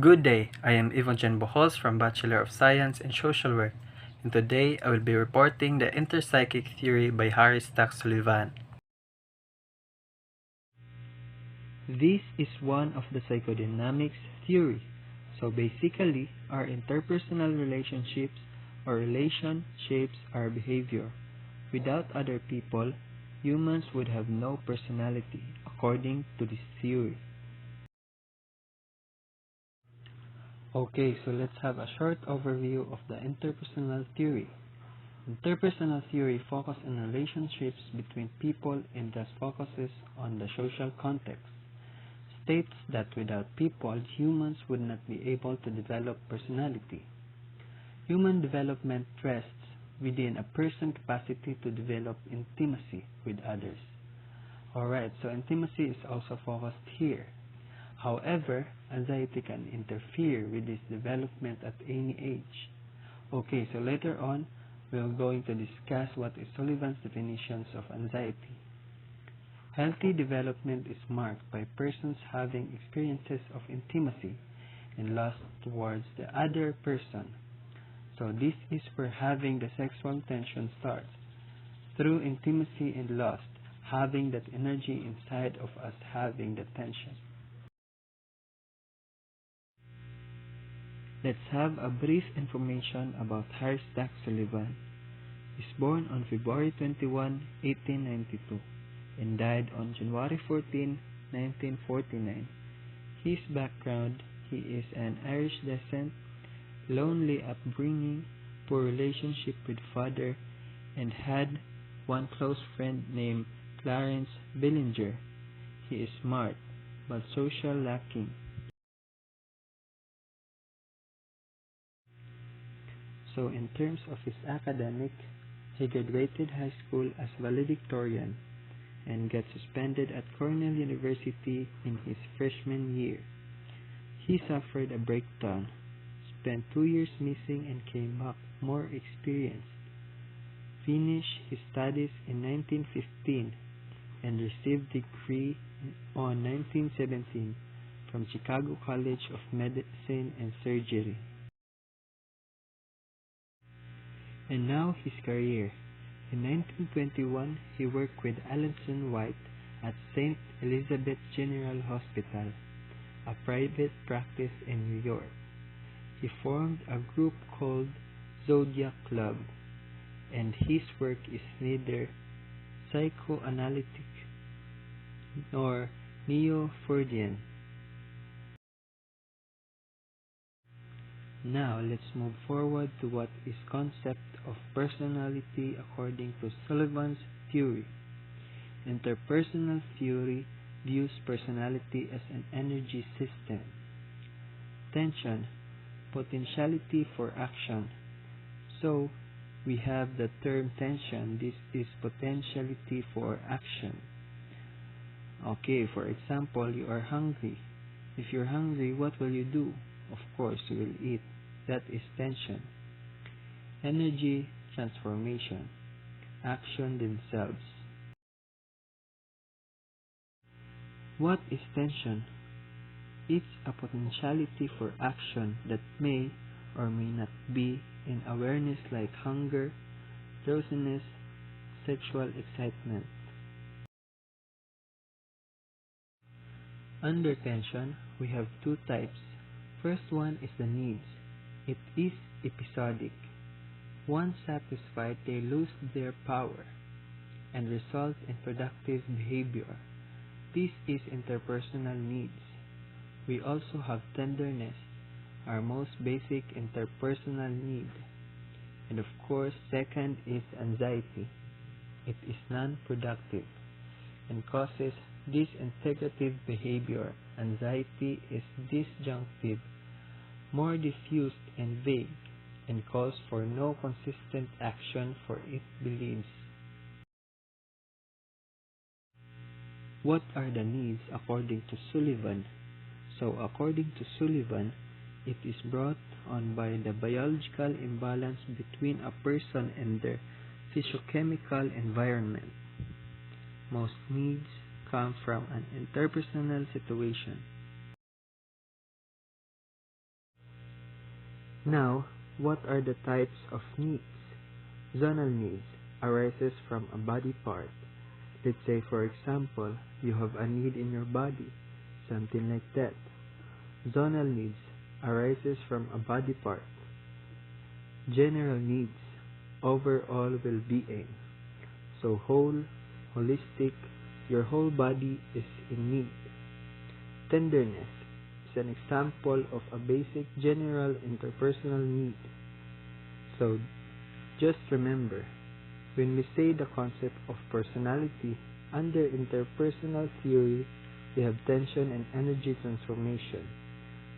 Good day, I am Ivonjan Bohos from Bachelor of Science in Social Work, and today I will be reporting the Interpsychic theory by Sullivan. This is one of the psychodynamics theory. So basically, our interpersonal relationships or relation shapes our behavior. Without other people, humans would have no personality, according to this theory. Okay, so let's have a short overview of the interpersonal theory. Interpersonal theory focuses on relationships between people and thus focuses on the social context. States that without people, humans would not be able to develop personality. Human development rests within a person's capacity to develop intimacy with others. Alright, so intimacy is also focused here. However, anxiety can interfere with this development at any age. Okay, so later on, we are going to discuss what is Sullivan's definitions of anxiety. Healthy development is marked by persons having experiences of intimacy and lust towards the other person. So this is where having the sexual tension starts. Through intimacy and lust, having that energy inside of us having the tension. Let's have a brief information about Sullivan. He was born on February 21, 1892 and died on January 14, 1949. His background: he is an Irish descent, lonely upbringing, poor relationship with father, and had one close friend named Clarence Billinger. He is smart, but social lacking. So in terms of his academic, he graduated high school as valedictorian and got suspended at Cornell University in his freshman year. He suffered a breakdown, spent 2 years missing and came back more experienced. Finished his studies in 1915 and received degree on 1917 from Chicago College of Medicine and Surgery. And now his career. In 1921, he worked with Alanson White at St. Elizabeth General Hospital, a private practice in New York. He formed a group called Zodiac Club, and his work is neither psychoanalytic nor neo-Freudian. Now let's move forward to what is concept of personality according to Sullivan's theory. Interpersonal theory views personality as an energy system. Tension, potentiality for action. So we have the term tension. This is potentiality for action. Okay, for example, you are hungry. If you're hungry, what will you do? Of course, you will eat. That is tension. Energy, transformation. Action themselves. What is tension? It's a potentiality for action that may or may not be in awareness, like hunger, drowsiness, sexual excitement. Under tension, we have two types. First one is the needs. It is episodic. Once satisfied, they lose their power and result in productive behavior. This is interpersonal needs. We also have tenderness, our most basic interpersonal need. And of course, second is anxiety. It is non-productive and causes disintegrative behavior. Anxiety is disjunctive, more diffused and vague, and calls for no consistent action for it believes. What are the needs according to Sullivan? So according to Sullivan, it is brought on by the biological imbalance between a person and their physiochemical environment. Most needs come from an interpersonal situation. Now, what are the types of needs? Zonal needs arises from a body part. Let's say, for example, you have a need in your body, something like that. Zonal needs arises from a body part. General needs, overall well-being. So holistic, your whole body is in need. Tenderness is an example of a basic general interpersonal need. So just remember, when we say the concept of personality under interpersonal theory, we have tension and energy transformation.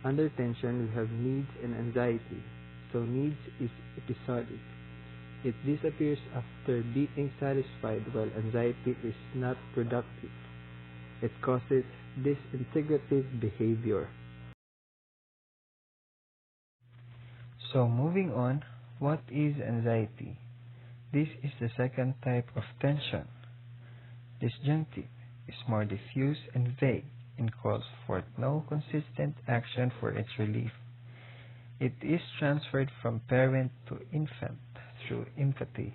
Under tension, we have needs and anxiety. So needs is episodic. It disappears after being satisfied, while anxiety is not productive. It causes disintegrative behavior. So moving on, what is anxiety? This is the second type of tension. Disjunctive is more diffuse and vague and calls forth no consistent action for its relief. It is transferred from parent to infant through empathy.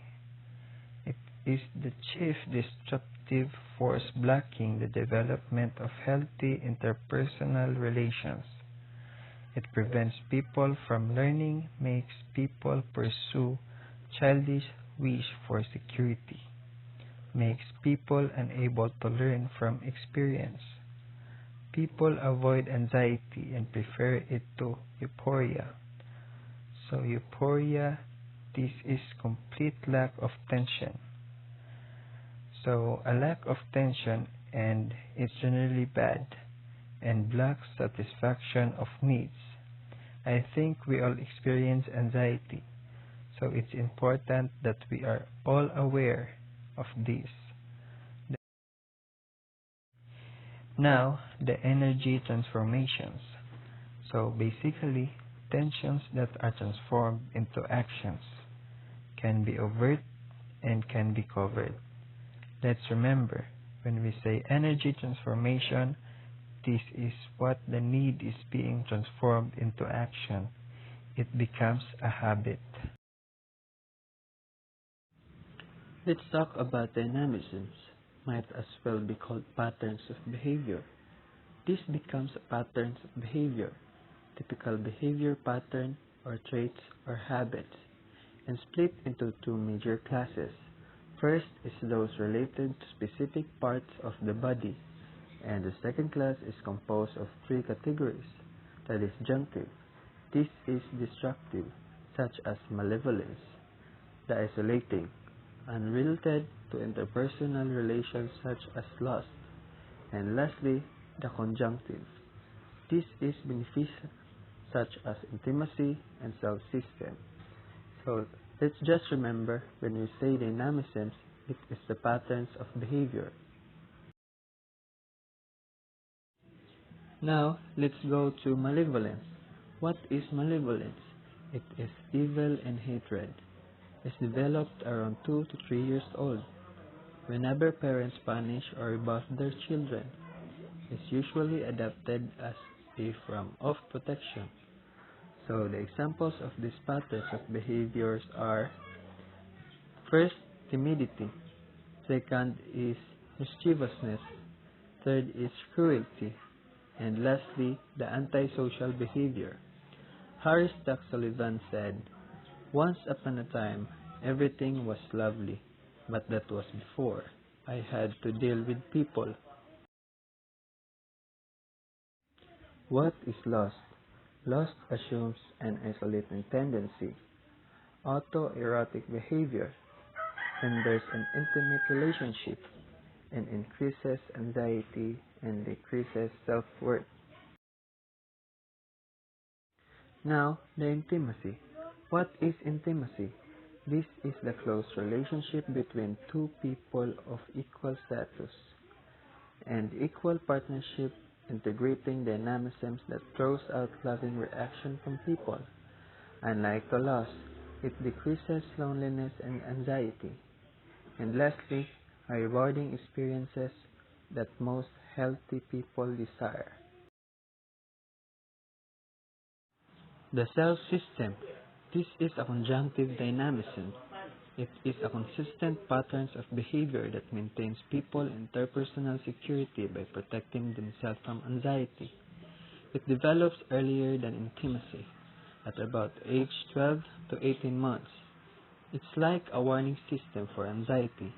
It is the chief disruptive force blocking the development of healthy interpersonal relations. It prevents people from learning, makes people pursue childish wish for security, makes people unable to learn from experience. People avoid anxiety and prefer it to euphoria. So euphoria, this is complete lack of tension. So a lack of tension, and it's generally bad and blocks satisfaction of needs. I think we all experience anxiety, so it's important that we are all aware of this. Now, the energy transformations. So basically, tensions that are transformed into actions can be overt and can be covered. Let's remember, when we say energy transformation, this is what the need is being transformed into action. It becomes a habit. Let's talk about dynamisms, might as well be called patterns of behavior. This becomes patterns of behavior, typical behavior pattern or traits or habits, and split into two major classes. First is those related to specific parts of the body, and the second class is composed of three categories. That is junctive. This is destructive, such as malevolence, the isolating, unrelated to interpersonal relations such as lust, and lastly, the conjunctive. This is beneficial, such as intimacy and self-system. So let's just remember, when we say dynamisms, it is the patterns of behavior. Now, let's go to malevolence. What is malevolence? It is evil and hatred. It's developed around 2 to 3 years old. Whenever parents punish or rebuff their children, it's usually adopted as a form of protection. So the examples of these patterns of behaviors are: first, timidity. Second is mischievousness. Third is cruelty. And lastly, the antisocial behavior. Harris Sullivan said, "Once upon a time, everything was lovely, but that was before I had to deal with people." What is lust? Lust assumes an isolating tendency, autoerotic behavior, and there's an intimate relationship, and increases anxiety and decreases self-worth. Now, the intimacy. What is intimacy? This is the close relationship between two people of equal status and equal partnership, integrating dynamisms that throws out loving reaction from people. Unlike the lust, it decreases loneliness and anxiety. And lastly, are rewarding experiences that most healthy people desire. The self system. This is a conjunctive dynamism. It is a consistent pattern of behavior that maintains people interpersonal security by protecting themselves from anxiety. It develops earlier than intimacy, at about age 12 to 18 months. It's like a warning system for anxiety.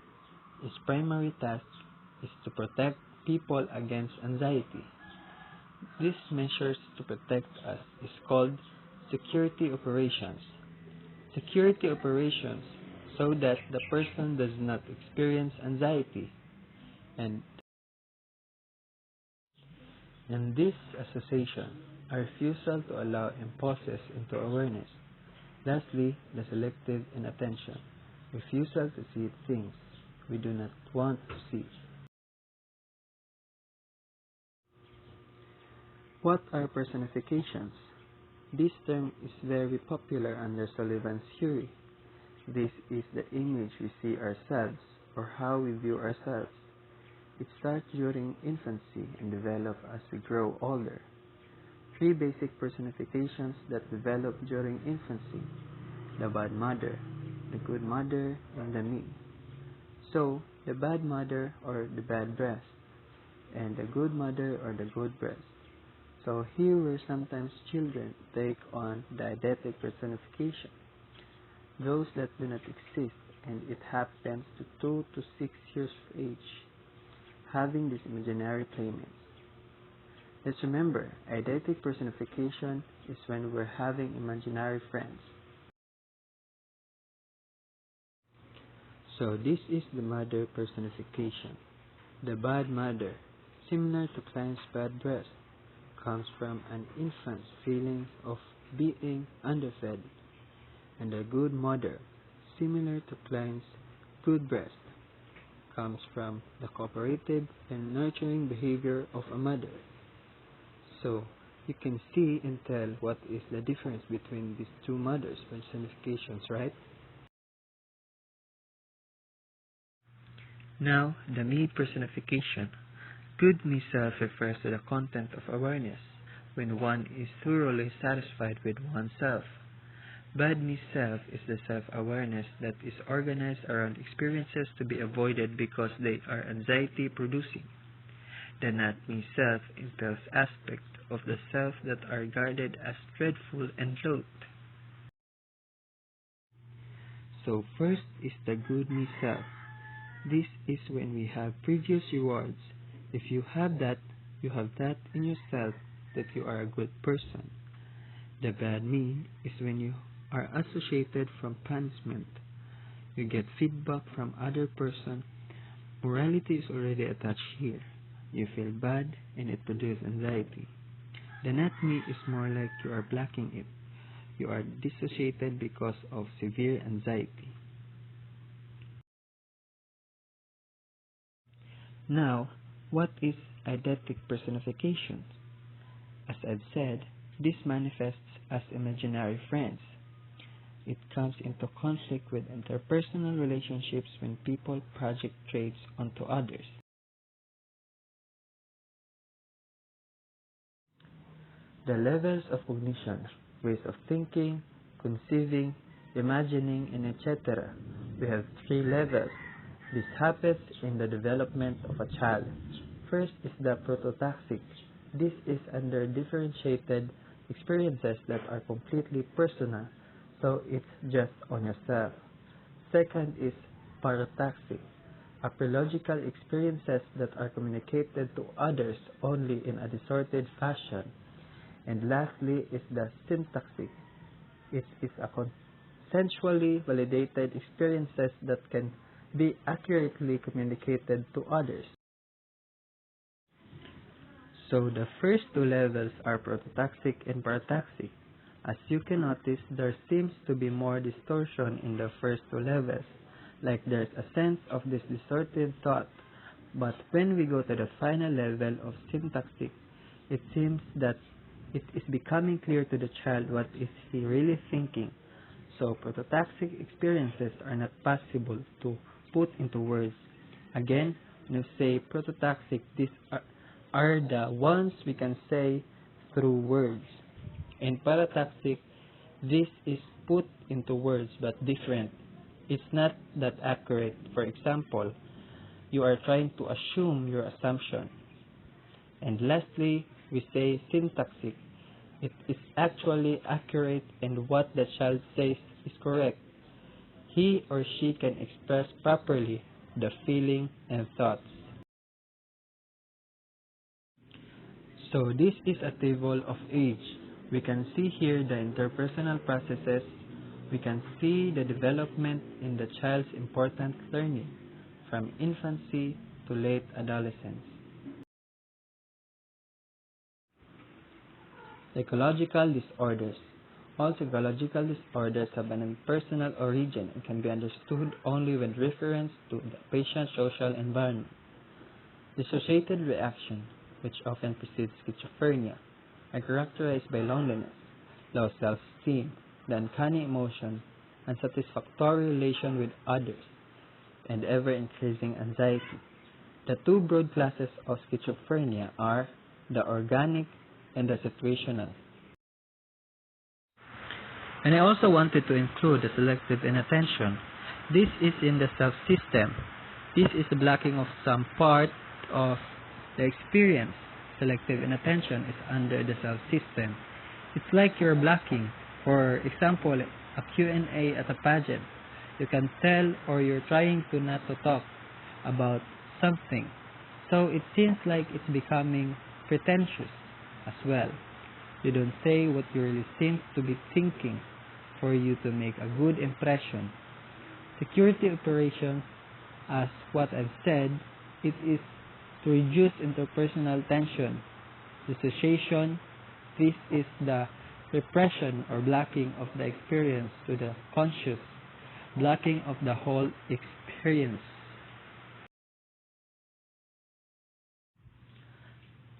Its primary task is to protect people against anxiety. These measures to protect us is called security operations. Security operations so that the person does not experience anxiety and this association, a refusal to allow impulses into awareness. Lastly, the selective inattention, refusal to see things we do not want to see. What are personifications? This term is very popular under Sullivan's theory. This is the image we see ourselves or how we view ourselves. It starts during infancy and develops as we grow older. Three basic personifications that develop during infancy: the bad mother, the good mother, and the me. So, the bad mother or the bad breast, and the good mother or the good breast. So here where sometimes children take on the eidetic personification, those that do not exist, and it happens to 2 to 6 years of age, having these imaginary playmates. Let's remember, eidetic personification is when we're having imaginary friends. So this is the mother personification. The bad mother, similar to Klein's bad breast, comes from an infant's feeling of being underfed, and the good mother, similar to Klein's good breast, comes from the cooperative and nurturing behavior of a mother. So, you can see and tell what is the difference between these two mothers' personifications, right? Now, the me personification. Good me self refers to the content of awareness when one is thoroughly satisfied with oneself. Bad me self is the self-awareness that is organized around experiences to be avoided because they are anxiety producing. The not me self entails aspects of the self that are regarded as dreadful and loathed. So first is the good me self. This is when we have previous rewards. If you have that in yourself that you are a good person. The bad me is when you are associated from punishment. You get feedback from other person. Morality is already attached here. You feel bad and it produces anxiety. The not me is more like you are blocking it. You are dissociated because of severe anxiety. Now, what is eidetic personification? As I've said, this manifests as imaginary friends. It comes into conflict with interpersonal relationships when people project traits onto others. The levels of cognition, ways of thinking, conceiving, imagining, and etc. We have 3 levels. This happens in the development of a child. First is the prototaxic. This is under differentiated experiences that are completely personal, so it's just on yourself. Second is parotaxic, aprilogical experiences that are communicated to others only in a distorted fashion. And lastly is the syntaxic. It is a consensually validated experiences that can be accurately communicated to others. So the first 2 levels are prototaxic and parotaxic. As you can notice, there seems to be more distortion in the first 2 levels, like there's a sense of this distorted thought. But when we go to the final level of syntaxic, it seems that it is becoming clear to the child what is he really thinking. So prototaxic experiences are not possible to put into words. Again, when you say prototaxic, these are the ones we can say through words. In parataxic, this is put into words but different. It's not that accurate. For example, you are trying to assume your assumption. And lastly, we say syntaxic. It is actually accurate and what the child says is correct. He or she can express properly the feeling and thoughts. So this is a table of age. We can see here the interpersonal processes. We can see the development in the child's important learning from infancy to late adolescence. Psychological disorders. All psychological disorders have an impersonal origin and can be understood only with reference to the patient's social environment. Dissociated reaction, which often precedes schizophrenia, are characterized by loneliness, low self-esteem, the uncanny emotion, unsatisfactory relation with others, and ever-increasing anxiety. The two broad classes of schizophrenia are the organic and the situational. And I also wanted to include the selective inattention. This is in the self-system. This is the blocking of some part of the experience. Selective inattention is under the self-system. It's like you're blocking, for example, a Q&A at a pageant. You can tell or you're trying to not to talk about something. So it seems like it's becoming pretentious as well. You don't say what you really seem to be thinking for you to make a good impression. Security operations, as what I've said, it is to reduce interpersonal tension. Dissociation, this is the repression or blocking of the experience to the conscious, blocking of the whole experience.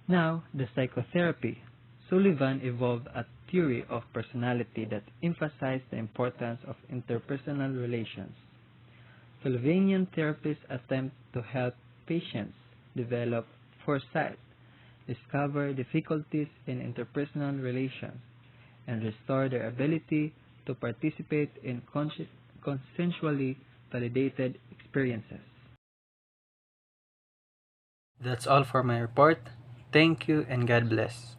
Now, the psychotherapy. Sullivan evolved a theory of personality that emphasized the importance of interpersonal relations. Sullivanian therapists attempt to help patients develop foresight, discover difficulties in interpersonal relations, and restore their ability to participate in consensually validated experiences. That's all for my report. Thank you and God bless.